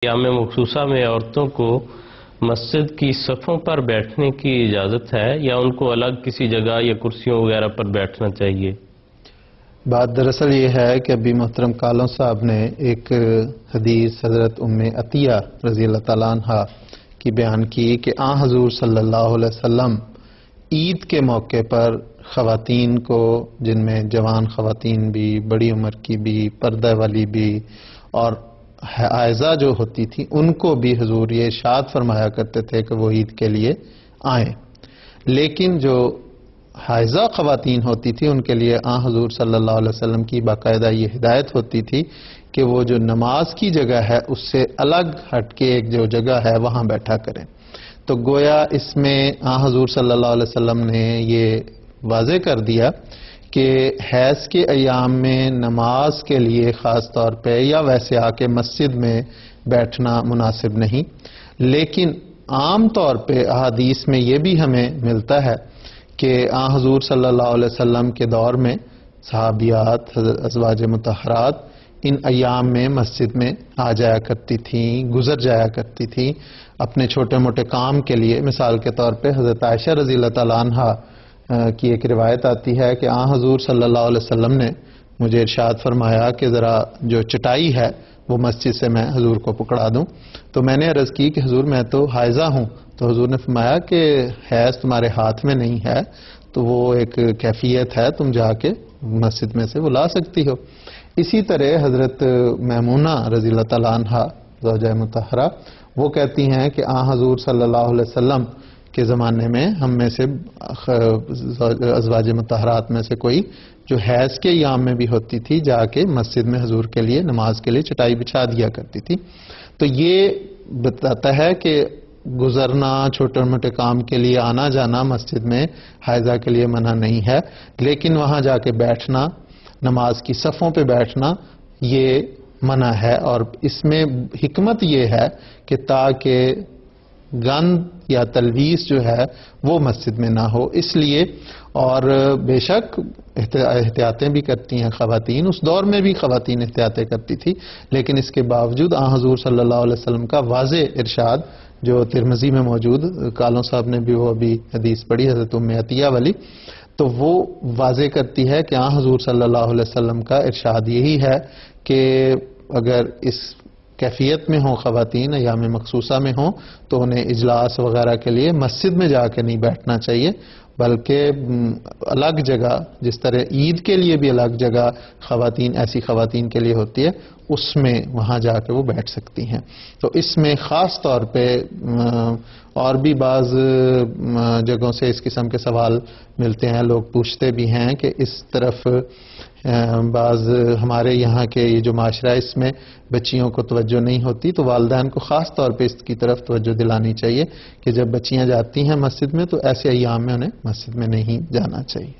ایام مخصوصہ میں عورتوں کو مسجد کی صفوں پر بیٹھنے کی اجازت ہے یا ان کو الگ کسی جگہ یا کرسیوں وغیرہ پر بیٹھنا چاہیے؟ بات دراصل یہ ہے کہ ابھی محترم کالوں صاحب نے ایک حدیث حضرت ام عطیہ رضی اللہ تعالیٰ عنہ کی بیان کی کہ حضور صلی اللہ علیہ وسلم عید کے موقع پر خواتین کو، جن میں جوان خواتین بھی، بڑی عمر کی بھی، پردہ والی بھی اور حائضہ جو ہوتی تھی، ان کو بھی حضور یہ ارشاد فرمایا کرتے تھے کہ وہ عید کے لیے آئیں. لیکن جو حائضہ خواتین ہوتی تھی ان کے لیے حضور صلی اللہ علیہ وسلم کی باقاعدہ یہ ہدایت ہوتی تھی کہ وہ جو نماز کی جگہ ہے اس سے الگ ہٹ کے ایک جو جگہ ہے وہاں بیٹھا کریں. تو گویا اس میں حضور صلی اللہ علیہ وسلم نے یہ واضح کر دیا کہ حیض کے ایام میں نماز کے لیے خاص طور پہ یا ویسے آ کے مسجد میں بیٹھنا مناسب نہیں. لیکن عام طور پہ احادیث میں یہ بھی ہمیں ملتا ہے کہ حضور صلی اللہ علیہ وسلم کے دور میں صحابیات، ازواج مطہرات ان ایام میں مسجد میں آ جایا کرتی تھیں، گزر جایا کرتی تھیں اپنے چھوٹے موٹے کام کے لیے. مثال کے طور پہ حضرت عائشہ رضی اللہ تعالیٰ عنہ کی ایک روایت آتی ہے کہ حضور صلی اللہ علیہ وسلم نے مجھے ارشاد فرمایا کہ ذرا جو چٹائی ہے وہ مسجد سے میں حضور کو پکڑا دوں. تو میں نے عرض کی کہ حضور میں تو حائضہ ہوں. تو حضور نے فرمایا کہ حیض تمہارے ہاتھ میں نہیں ہے، تو وہ ایک کیفیت ہے، تم جا کے مسجد میں سے وہ لا سکتی ہو. اسی طرح حضرت میمونہ رضی اللہ تعالیٰ عنہ زوجہ مطہرہ وہ کہتی ہیں کہ حضور صلی اللہ علیہ وسلم کے زمانے میں ہم میں سے ازواج مطہرات میں سے کوئی جو حیض کے ایام میں بھی ہوتی تھی جا کے مسجد میں حضور کے لیے نماز کے لیے چٹائی بچھا دیا کرتی تھی. تو یہ بتاتا ہے کہ گزرنا، چھوٹے موٹے کام کے لیے آنا جانا مسجد میں حائضہ کے لیے منع نہیں ہے، لیکن وہاں جا کے بیٹھنا، نماز کی صفوں پہ بیٹھنا یہ منع ہے. اور اس میں حکمت یہ ہے کہ تاکہ گند یا تلویث جو ہے وہ مسجد میں نہ ہو، اس لیے. اور بے شک احتیاطیں بھی کرتی ہیں خواتین، اس دور میں بھی خواتین احتیاطیں کرتی تھی، لیکن اس کے باوجود حضور صلی اللہ علیہ وسلم کا واضح ارشاد جو ترمذی میں موجود، کالوں صاحب نے بھی وہ ابھی حدیث پڑھی حضرت ام عطیہ والی، تو وہ واضح کرتی ہے کہ حضور صلی اللہ علیہ وسلم کا ارشاد یہی ہے کہ اگر اس کیفیت میں ہوں خواتین، ایام مخصوصہ میں ہوں، تو انہیں اجلاس وغیرہ کے لیے مسجد میں جا کے نہیں بیٹھنا چاہیے، بلکہ الگ جگہ، جس طرح عید کے لیے بھی الگ جگہ خواتین، ایسی خواتین کے لیے ہوتی ہے، اس میں وہاں جا کے وہ بیٹھ سکتی ہیں. تو اس میں خاص طور پہ اور بھی بعض جگہوں سے اس قسم کے سوال ملتے ہیں، لوگ پوچھتے بھی ہیں کہ اس طرف بعض ہمارے یہاں کے یہ جو معاشرہ اس میں بچیوں کو توجہ نہیں ہوتی، تو والدین کو خاص طور پہ اس کی طرف توجہ دلانی چاہیے کہ جب بچیاں جاتی ہیں مسجد میں تو ایسے ایام میں انہیں مسجد میں نہیں جانا چاہیے.